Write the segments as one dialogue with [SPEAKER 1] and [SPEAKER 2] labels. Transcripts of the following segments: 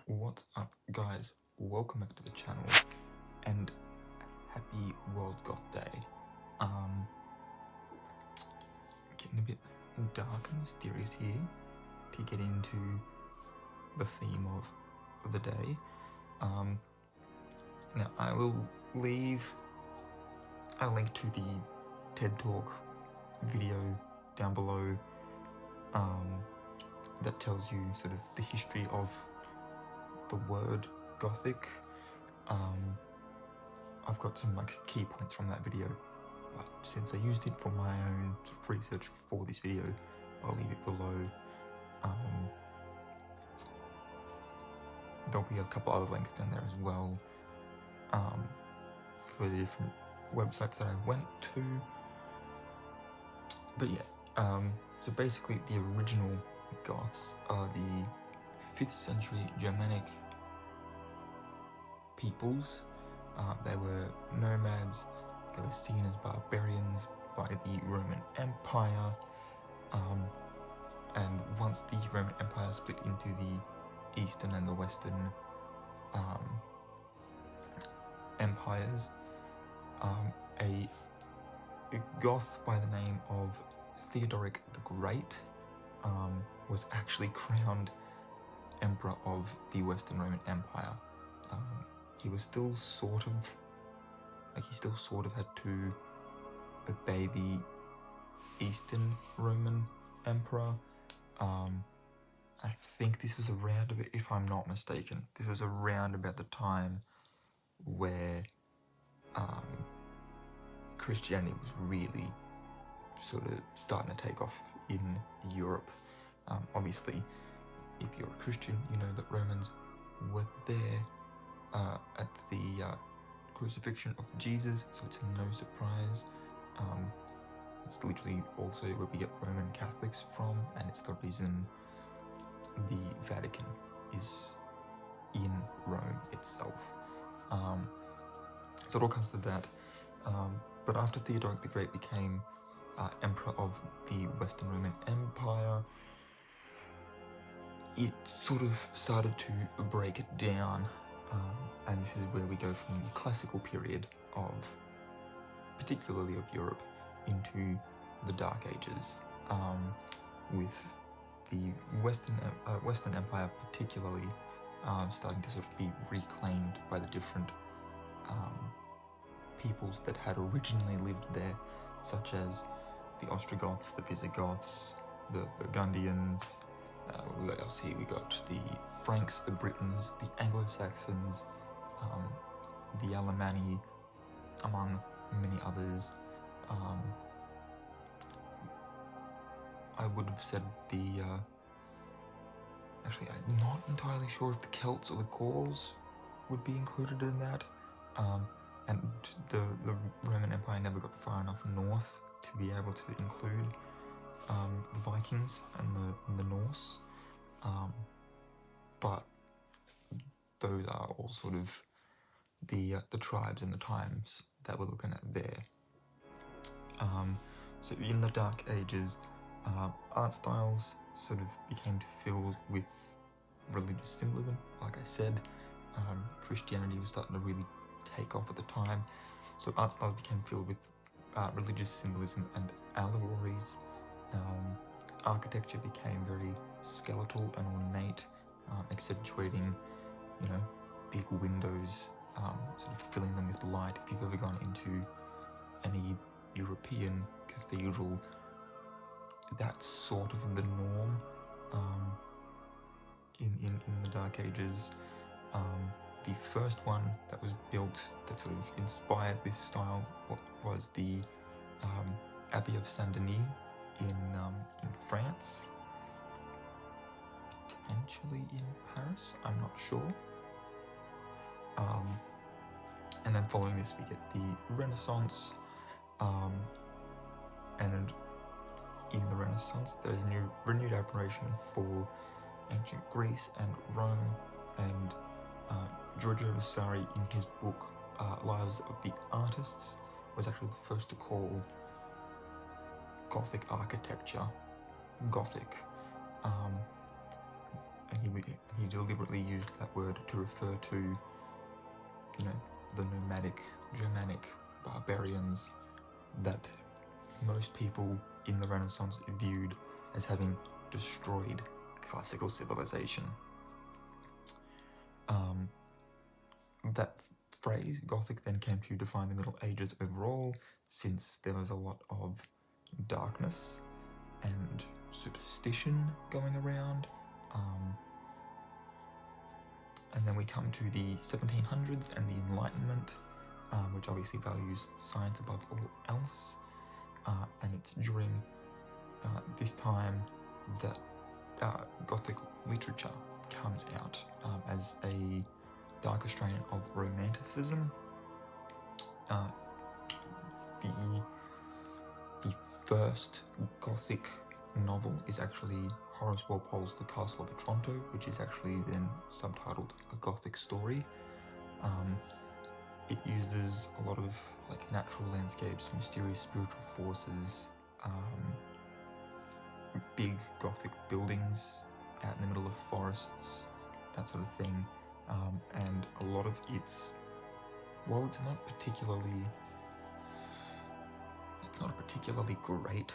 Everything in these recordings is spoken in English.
[SPEAKER 1] What's up, guys? Welcome back to the channel and happy World Goth Day. Getting a bit dark and mysterious here to get into the theme of the day. Now I will leave a link to the TEDTalk video down below that tells you sort of the history of the word Gothic. I've got some key points from that video, but since I used it for my own sort of research for this video, I'll leave it below. There'll be a couple other links down there as well for the different websites that I went to. But yeah, so basically the original Goths are the 5th century Germanic peoples. They were nomads. They were seen as barbarians by the Roman Empire, and once the Roman Empire split into the Eastern and the Western empires, a Goth by the name of Theodoric the Great was actually crowned Emperor of the Western Roman Empire. He was still sort of had to obey the Eastern Roman Emperor. I think this was around, if I'm not mistaken, this was around about the time where Christianity was really sort of starting to take off in Europe. Obviously, if you're a Christian, you know that Romans were there at the crucifixion of Jesus, so it's no surprise. It's literally also where we get Roman Catholics from, and it's the reason the Vatican is in Rome itself. So it all comes to that. But after Theodoric the Great became Emperor of the Western Roman Empire, it sort of started to break it down. And this is where we go from the classical period of, particularly of Europe, into the Dark Ages, with the Western Empire particularly starting to sort of be reclaimed by the different peoples that had originally lived there, such as the Ostrogoths, the Visigoths, the Burgundians. What else here? We got the Franks, the Britons, the Anglo-Saxons, the Alemanni, among many others. I would have said actually I'm not entirely sure if the Celts or the Gauls would be included in that. And the Roman Empire never got far enough north to be able to include the Vikings and the Norse, but those are all sort of the tribes and the times that we're looking at there. So in the Dark Ages, art styles sort of became filled with religious symbolism. Like I said, Christianity was starting to really take off at the time, so art styles became filled with religious symbolism and allegories. Architecture became very skeletal and ornate, accentuating, big windows, sort of filling them with light. If you've ever gone into any European cathedral, that's sort of the norm in the Dark Ages. The first one that was built that sort of inspired this style was the Abbey of Saint-Denis in France, potentially in Paris, I'm not sure. And then following this we get the Renaissance, and in the Renaissance there's a renewed admiration for ancient Greece and Rome, and Giorgio Vasari in his book Lives of the Artists was actually the first to call Gothic architecture Gothic, and he he deliberately used that word to refer to, you know, the nomadic Germanic barbarians that most people in the Renaissance viewed as having destroyed classical civilization. That phrase, Gothic, then came to define the Middle Ages overall, since there was a lot of darkness and superstition going around. And then we come to the 1700s and the Enlightenment, which obviously values science above all else. And it's during this time that Gothic literature comes out as a darker strain of Romanticism. The first Gothic novel is actually Horace Walpole's The Castle of Otranto, which is actually then subtitled A Gothic Story. It uses a lot of natural landscapes, mysterious spiritual forces, big Gothic buildings out in the middle of forests, that sort of thing. And a lot of it's, while it's not a particularly great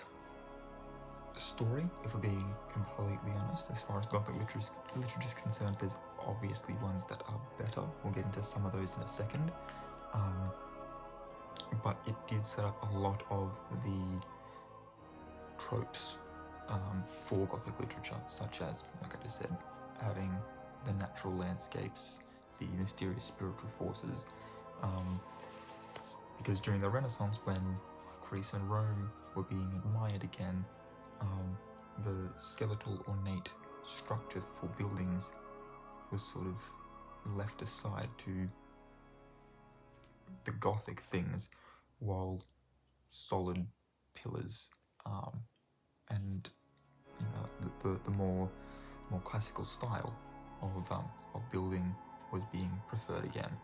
[SPEAKER 1] story, if we're being completely honest, as far as Gothic literature is concerned, there's obviously ones that are better. We'll get into some of those in a second. But it did set up a lot of the tropes for Gothic literature, such as, like I just said, having the natural landscapes, the mysterious spiritual forces, because during the Renaissance, when Greece and Rome were being admired again, the skeletal, ornate structure for buildings was sort of left aside to the Gothic things, while solid pillars and the more classical style of building was being preferred again.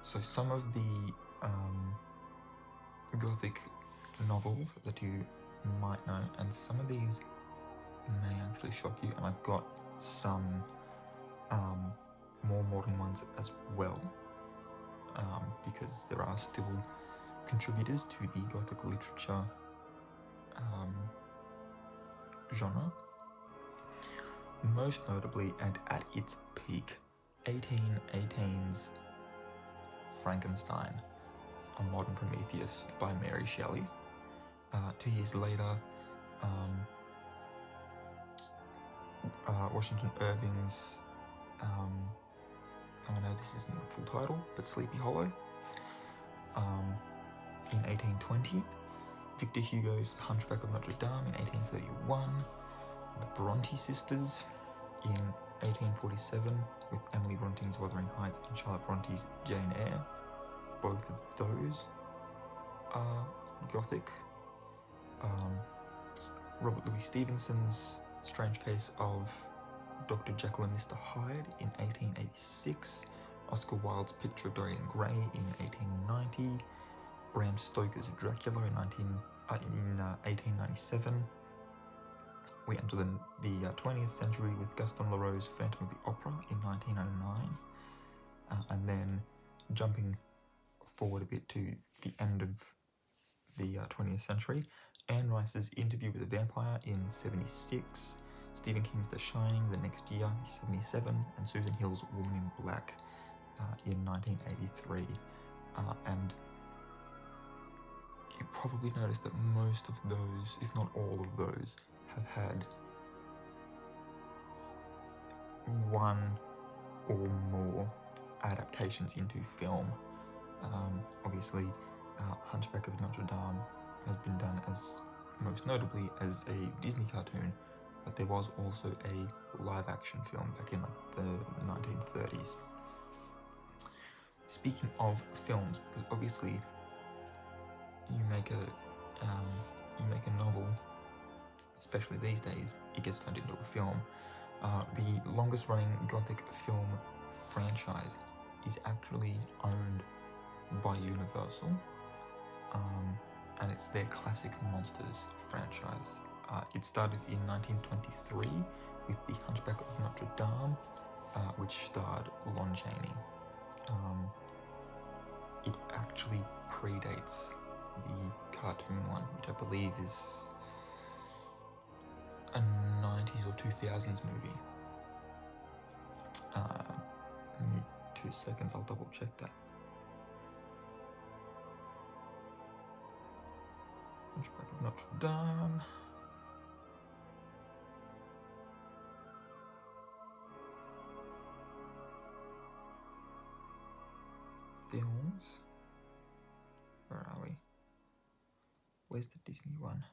[SPEAKER 1] So some of the Gothic novels that you might know, and some of these may actually shock you, and I've got some more modern ones as well, because there are still contributors to the Gothic literature genre. Most notably, and at its peak, 1818's Frankenstein, A Modern Prometheus by Mary Shelley. 2 years later, Washington Irving's, I know this isn't the full title, but Sleepy Hollow, in 1820. Victor Hugo's The Hunchback of Notre Dame in 1831. The Bronte sisters in 1847 with Emily Bronte's Wuthering Heights and Charlotte Bronte's Jane Eyre. Both of those are Gothic. Robert Louis Stevenson's Strange Case of Dr. Jekyll and Mr. Hyde in 1886. Oscar Wilde's Picture of Dorian Gray in 1890. Bram Stoker's Dracula in 1897. We enter the 20th century with Gaston Leroux's Phantom of the Opera in 1909. And then jumping forward a bit to the end of the 20th century, Anne Rice's Interview with a Vampire in 76, Stephen King's The Shining the next year, 77, and Susan Hill's Woman in Black in 1983. And you probably noticed that most of those, if not all of those, have had one or more adaptations into film. Obviously, Hunchback of Notre Dame has been done as most notably as a Disney cartoon, but there was also a live-action film back in the 1930s. Speaking of films, because obviously you make a novel, especially these days, it gets turned into a film. The longest-running Gothic film franchise is actually owned by Universal, and it's their Classic Monsters franchise. It started in 1923 with The Hunchback of Notre Dame, which starred Lon Chaney. It actually predates the cartoon one, which I believe is a 90s or 2000s movie. Give me 2 seconds, I'll double check that. Hunchback of Notre Dame. Films. Where are we? Where's the Disney one?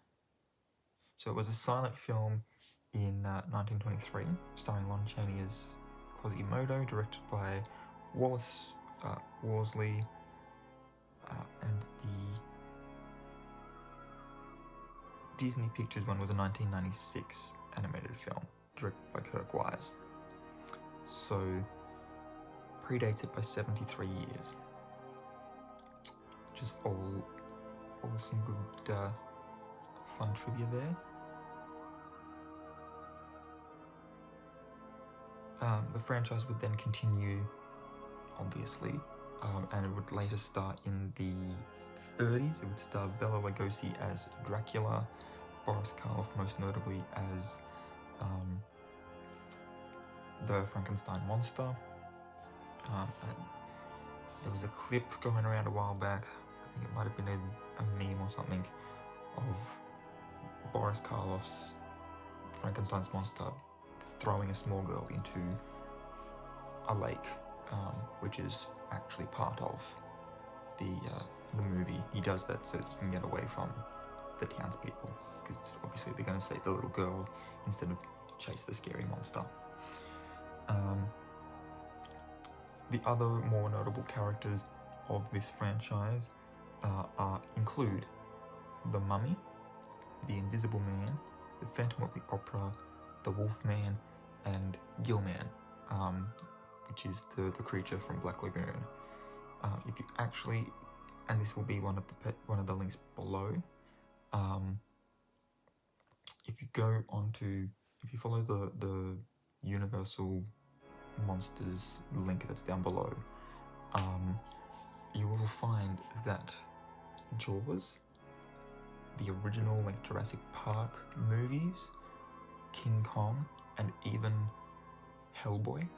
[SPEAKER 1] So it was a silent film in 1923, starring Lon Chaney as Quasimodo, directed by Wallace Worsley, and the Disney Pictures one was a 1996 animated film, directed by Kirk Wise. So, predates it by 73 years. Which is all some good fun trivia there. The franchise would then continue, obviously, and it would later start in the 30s. It would star Bela Lugosi as Dracula, Boris Karloff most notably as the Frankenstein monster. There was a clip going around a while back, I think it might have been a meme or something, of Boris Karloff's Frankenstein's monster throwing a small girl into a lake, which is actually part of the movie. He does that so that he can get away from the townspeople, because obviously they're going to save the little girl instead of chase the scary monster. The other more notable characters of this franchise include the Mummy, the Invisible Man, the Phantom of the Opera, the Wolfman, and Gillman, which is the creature from Black Lagoon. If you actually, and this will be one of the links below. If you follow the Universal Monsters link that's down below, you will find that Jaws, the original Jurassic Park movies, King Kong, and even Hellboy,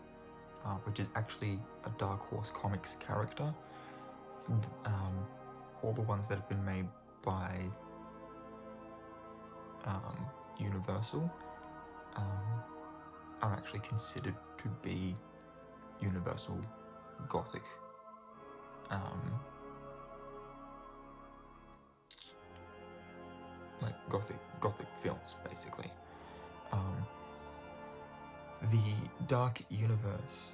[SPEAKER 1] which is actually a Dark Horse Comics character. All the ones that have been made by Universal are actually considered to be Universal Gothic Gothic films, basically. The Dark Universe,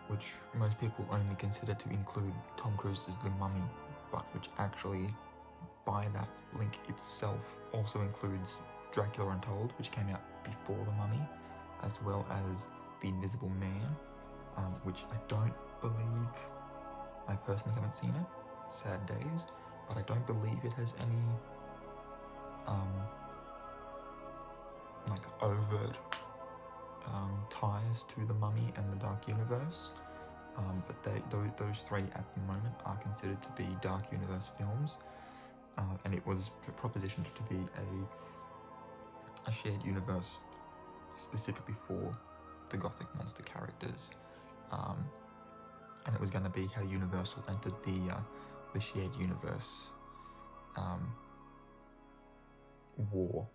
[SPEAKER 1] which most people only consider to include Tom Cruise's The Mummy, but which actually, by that link itself, also includes Dracula Untold, which came out before The Mummy, as well as The Invisible Man, which I don't believe, I personally haven't seen it, sad days, but I don't believe it has any overt ties to The Mummy and the Dark Universe, but those three at the moment are considered to be Dark Universe films, and it was propositioned to be a shared universe specifically for the Gothic monster characters, and it was going to be how Universal entered the shared universe war,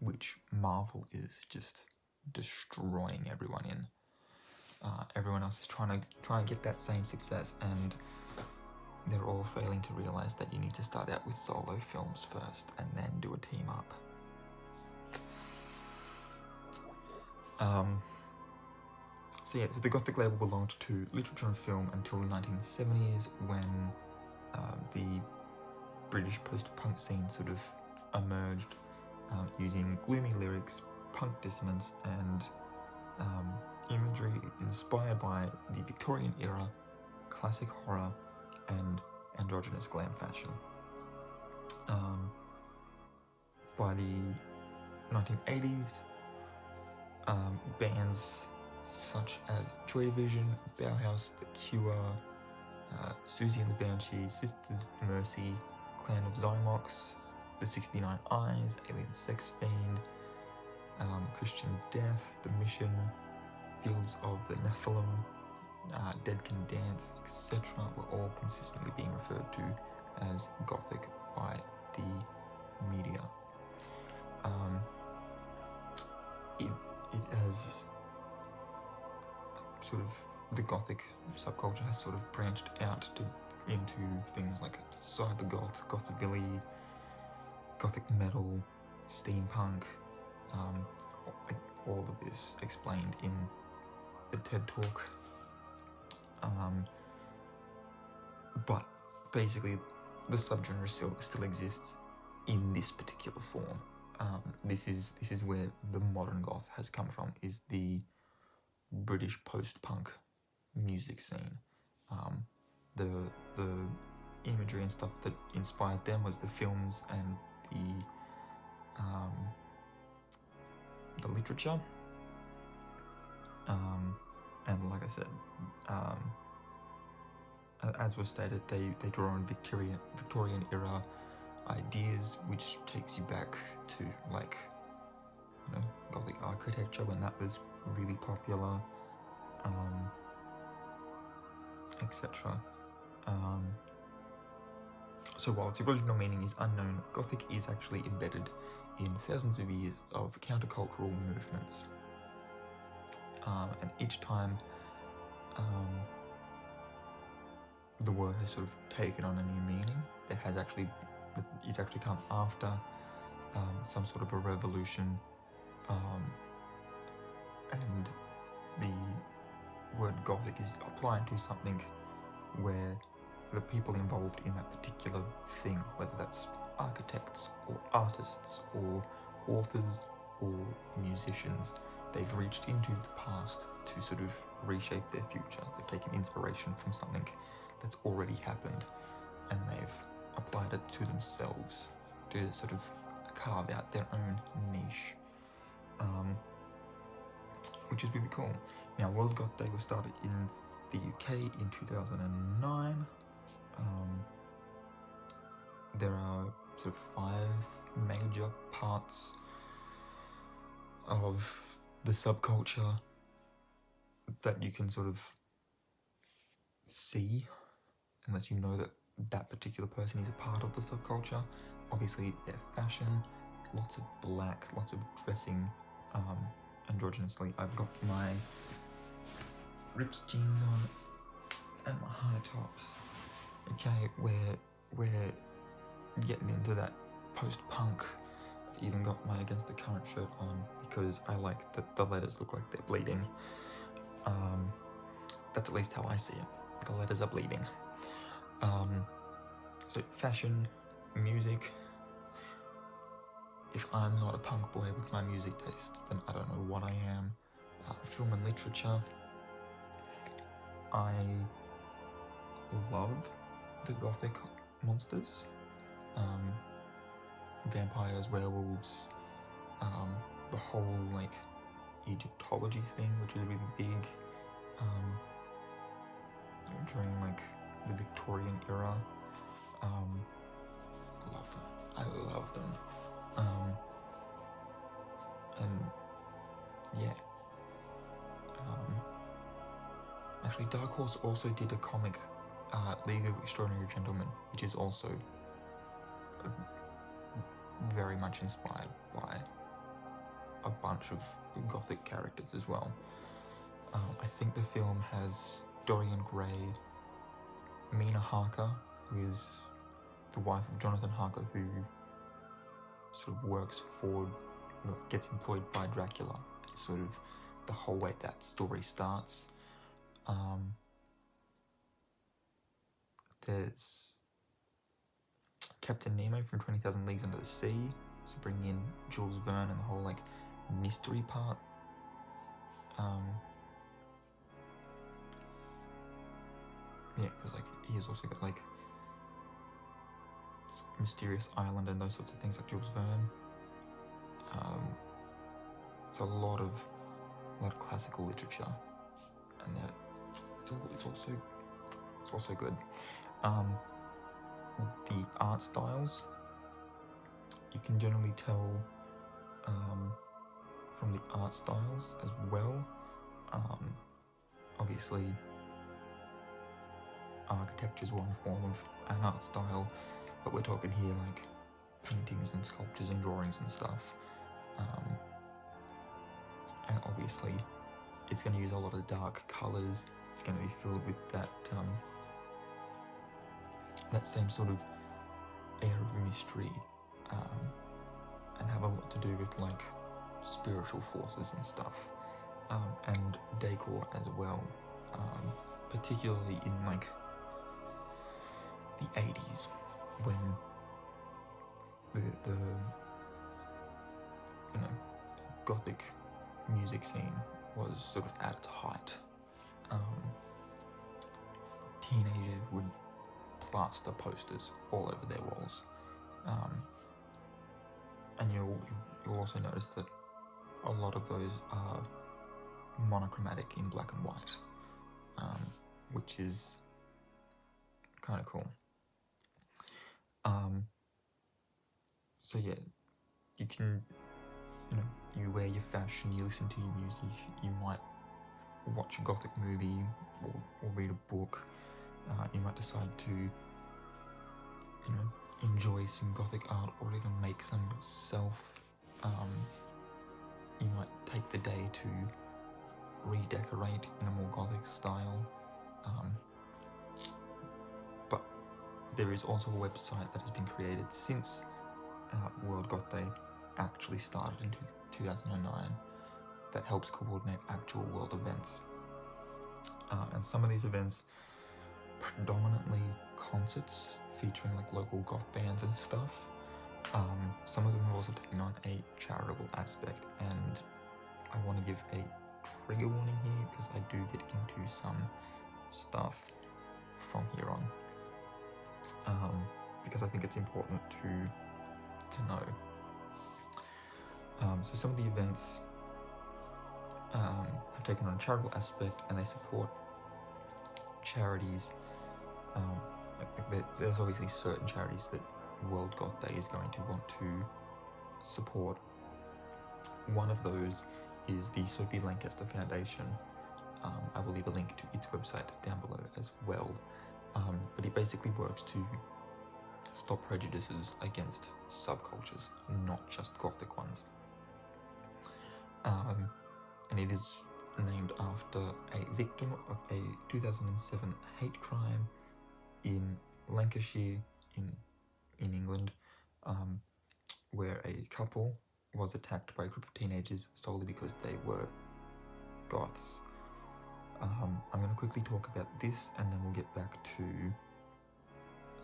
[SPEAKER 1] which Marvel is just destroying everyone in. Everyone else is trying to get that same success, and they're all failing to realize that you need to start out with solo films first and then do a team up. So the Gothic label belonged to literature and film until the 1970s, when the British post-punk scene sort of emerged, using gloomy lyrics, punk dissonance, and imagery inspired by the Victorian era, classic horror, and androgynous glam fashion. By the 1980s, bands such as Joy Division, Bauhaus, The Cure, Susie and the Banshees, Sisters of Mercy, Clan of Zymox, The 69 Eyes, Alien Sex Fiend, Christian Death, The Mission, Fields of the Nephilim, Dead Can Dance, etc. were all consistently being referred to as Gothic by the media. It has sort of, the Gothic subculture has sort of branched out into things like cybergoth, gothabilly, gothic metal, steampunk, all of this explained in the TEDTalk. But basically, the subgenre still exists in this particular form. This is where the modern goth has come from, is the British post-punk music scene. The imagery and stuff that inspired them was the films and the literature. And like I said, as was stated, they draw on Victorian era ideas, which takes you back to, like, you know, Gothic architecture when that was really popular, etc. So while its original meaning is unknown, Gothic is actually embedded in thousands of years of countercultural movements. And each time the word has sort of taken on a new meaning, it's actually come after some sort of a revolution, and the word Gothic is applied to something where the people involved in that particular thing, whether that's architects or artists or authors or musicians, they've reached into the past to sort of reshape their future. They've taken inspiration from something that's already happened and they've applied it to themselves to sort of carve out their own niche, which is really cool. Now, World Goth Day was started in the UK in 2009. There are sort of 5 major parts of the subculture that you can sort of see, unless you know that that particular person is a part of the subculture. Obviously, their fashion, lots of black, lots of dressing androgynously. I've got my ripped jeans on and my high tops. Okay, we're getting into that post-punk. I've even got my Against the Current shirt on because I like that the letters look like they're bleeding. That's at least how I see it. The letters are bleeding. So fashion, music. If I'm not a punk boy with my music tastes, then I don't know what I am. Film and literature. I love the Gothic monsters. Vampires, werewolves, the whole, like, Egyptology thing, which was really big during, like, the Victorian era. I love them. And yeah. Actually, Dark Horse also did a comic, League of Extraordinary Gentlemen, which is also very much inspired by a bunch of Gothic characters as well. I think the film has Dorian Gray, Mina Harker, who is the wife of Jonathan Harker, who sort of works for, gets employed by Dracula. It's sort of the whole way that story starts. There's Captain Nemo from 20,000 Leagues Under the Sea, so bringing in Jules Verne and the whole, like, mystery part. Yeah, because, like, he has also got, like, Mysterious Island and those sorts of things, like Jules Verne. a lot of classical literature, and that it's also good. The art styles, you can generally tell from the art styles as well. Obviously, architecture is one form of an art style, but we're talking here like paintings and sculptures and drawings and stuff. And obviously, it's going to use a lot of dark colours. It's going to be filled with that same sort of air of mystery, and have a lot to do with like spiritual forces and stuff, and decor as well, particularly in like the 80s when the Gothic music scene was sort of at its height. Teenagers would plaster posters all over their walls, and you'll also notice that a lot of those are monochromatic in black and white, which is kind of cool. So yeah, you can, you wear your fashion, you listen to your music, you might watch a Gothic movie or read a book. You might decide to, enjoy some Gothic art or even make some yourself. You might take the day to redecorate in a more Gothic style. But there is also a website that has been created since World Goth Day actually started in 2009 that helps coordinate actual world events. And some of these events, predominantly concerts featuring like local goth bands and stuff. Some of them have also taken on a charitable aspect, and I want to give a trigger warning here because I do get into some stuff from here on, because I think it's important to know. So some of the events have taken on a charitable aspect, and they support charities. There's obviously certain charities that World Goth Day is going to want to support. One of those is the Sophie Lancaster Foundation. I will leave a link to its website down below as well. But it basically works to stop prejudices against subcultures, not just Gothic ones. And it is named after a victim of a 2007 hate crime in Lancaster in England, where a couple was attacked by a group of teenagers solely because they were Goths. I'm going to quickly talk about this, and then we'll get back to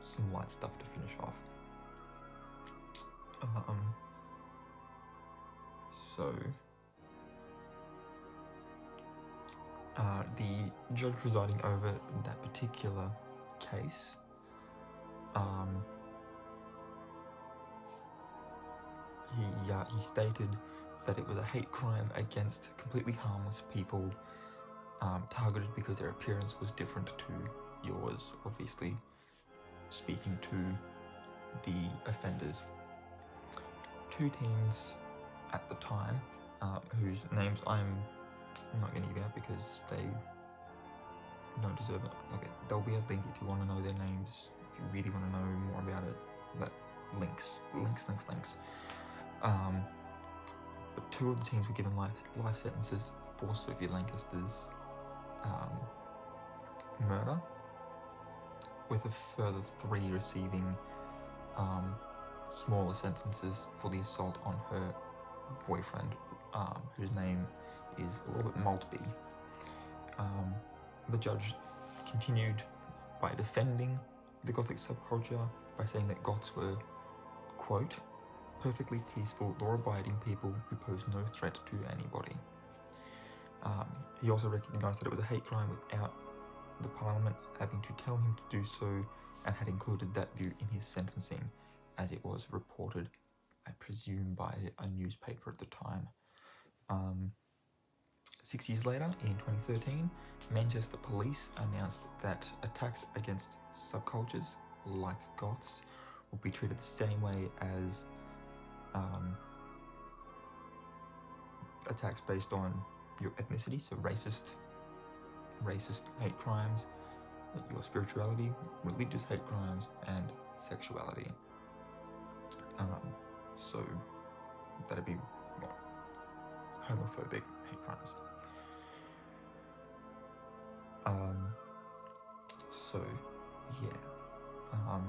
[SPEAKER 1] some light stuff to finish off. The judge presiding over that particular case, he stated that it was a hate crime against completely harmless people, targeted because their appearance was different to yours, obviously speaking to the offenders. Two teens at the time, whose names I'm not going to give out because they don't deserve it. Okay, there'll be a link if you want to know their names, if you really want to know more about it. That links. But two of the teens were given life sentences for Sophie Lancaster's murder, with a further 3 receiving smaller sentences for the assault on her boyfriend, whose name is Robert Maltby. The judge continued by defending the Gothic subculture by saying that Goths were, quote, perfectly peaceful, law-abiding people who pose no threat to anybody. He also recognised that it was a hate crime without the Parliament having to tell him to do so, and had included that view in his sentencing, as it was reported, I presume, by a newspaper at the time. 6 years later, in 2013, Manchester police announced that attacks against subcultures like Goths will be treated the same way as attacks based on your ethnicity, so racist hate crimes, your spirituality, religious hate crimes, and sexuality. So that'd be what? Homophobic hate crimes. So yeah,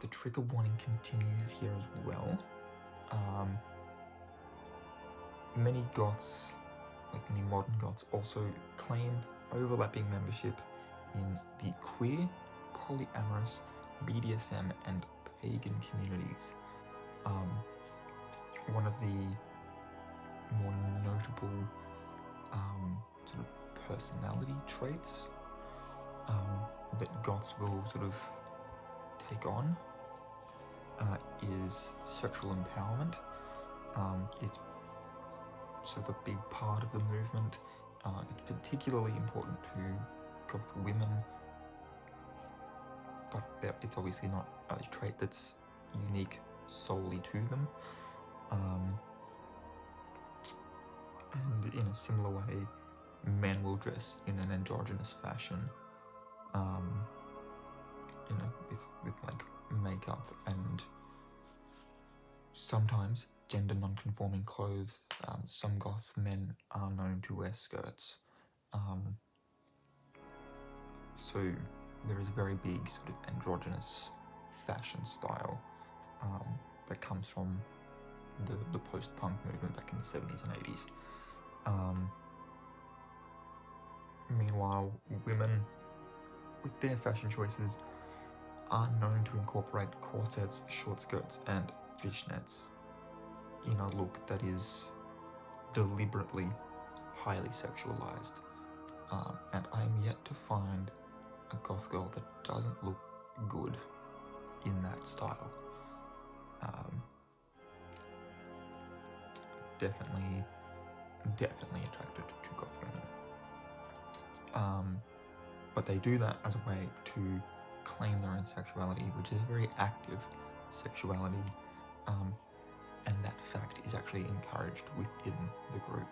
[SPEAKER 1] the trigger warning continues here as well. Many Goths, like many modern Goths, also claim overlapping membership in the queer, polyamorous, BDSM, and pagan communities. One of the more notable sort of personality traits that Goths will sort of take on is sexual empowerment. It's sort of a big part of the movement. It's particularly important to Goth women, but it's obviously not a trait that's unique solely to them. And in a similar way, men will dress in an androgynous fashion, with like makeup and sometimes gender non-conforming clothes. Some Goth men are known to wear skirts. So there is a very big sort of androgynous fashion style that comes from the post-punk movement back in the 70s and 80s. Meanwhile, women with their fashion choices are known to incorporate corsets, short skirts, and fishnets in a look that is deliberately highly sexualized. And I am yet to find a Goth girl that doesn't look good in that style. Definitely attracted to Goth women. But they do that as a way to claim their own sexuality, which is a very active sexuality, and that fact is actually encouraged within the group.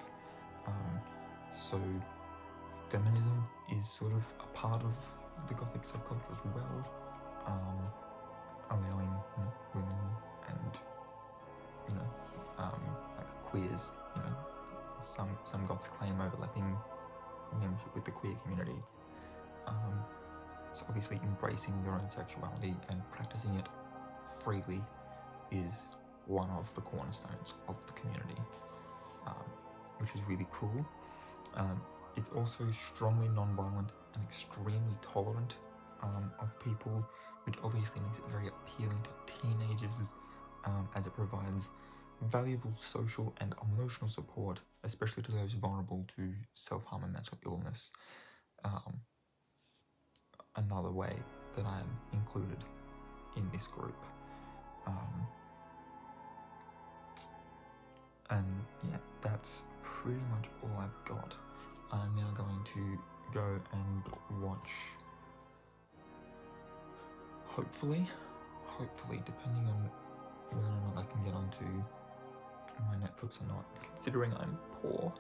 [SPEAKER 1] So feminism is sort of a part of the Gothic subculture as well, allowing women and like queers. Some Goths claim overlapping membership with the queer community. So obviously embracing your own sexuality and practicing it freely is one of the cornerstones of the community, which is really cool. It's also strongly non-violent and extremely tolerant of people, which obviously makes it very appealing to teenagers, as it provides valuable social and emotional support, especially to those vulnerable to self-harm and mental illness. Another way that I am included in this group. And yeah, that's pretty much all I've got. I'm now going to go and watch, hopefully, depending on whether or not I can get onto my Netflix or not, considering I'm poor.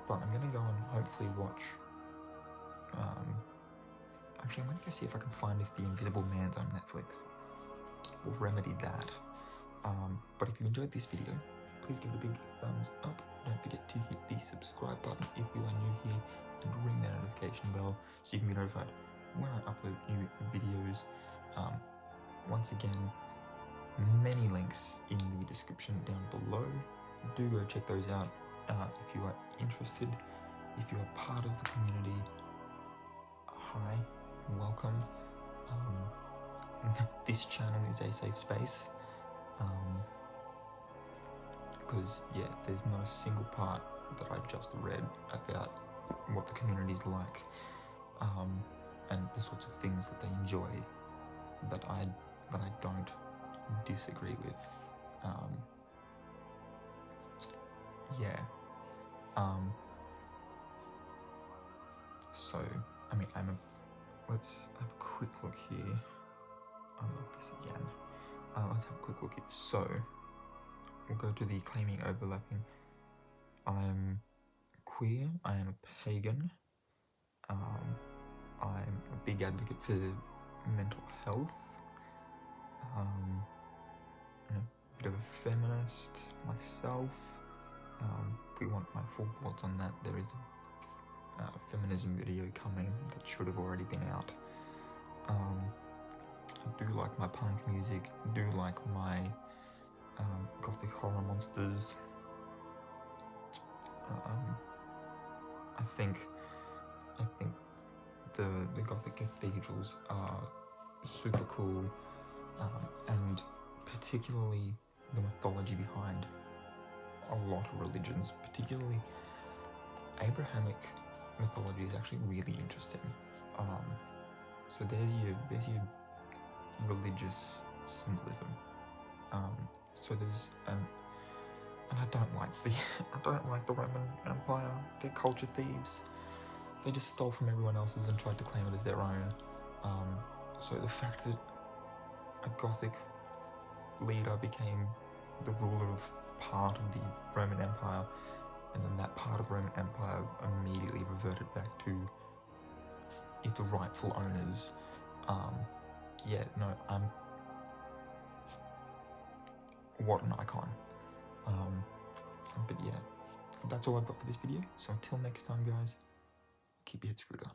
[SPEAKER 1] But I'm gonna go and hopefully watch, actually I'm gonna go see if I can find if The Invisible Man's on Netflix. We'll remedy that. But if you enjoyed this video, please give it a big thumbs up. Don't forget to hit the subscribe button if you are new here, and ring that notification bell so you can be notified when I upload new videos. Once again, many links in the description down below. Do go check those out if you are interested. If you are part of the community, hi, welcome. This channel is a safe space, because yeah, there's not a single part that I just read about what the community is like, and the sorts of things that they enjoy that I don't disagree with. Yeah, So, I mean, let's have a quick look here. I'll look this again. Let's have a quick look here. So, we'll go to the claiming overlapping. I'm queer, I am a pagan, I'm a big advocate for mental health, I'm a bit of a feminist myself. If we want my full thoughts on that, there is a feminism video coming that should have already been out. I do like my punk music, do like my gothic horror monsters. I think the Gothic cathedrals are super cool, and particularly the mythology behind a lot of religions, particularly Abrahamic mythology, is actually really interesting. So there's your religious symbolism. So there's and I don't like the Roman Empire. They're culture thieves. They just stole from everyone else's and tried to claim it as their own. So the fact that a Gothic leader became the ruler of part of the Roman Empire, and then that part of the Roman Empire immediately reverted back to its rightful owners. What an icon. But yeah, that's all I've got for this video. So until next time, guys, keep your head screwed on.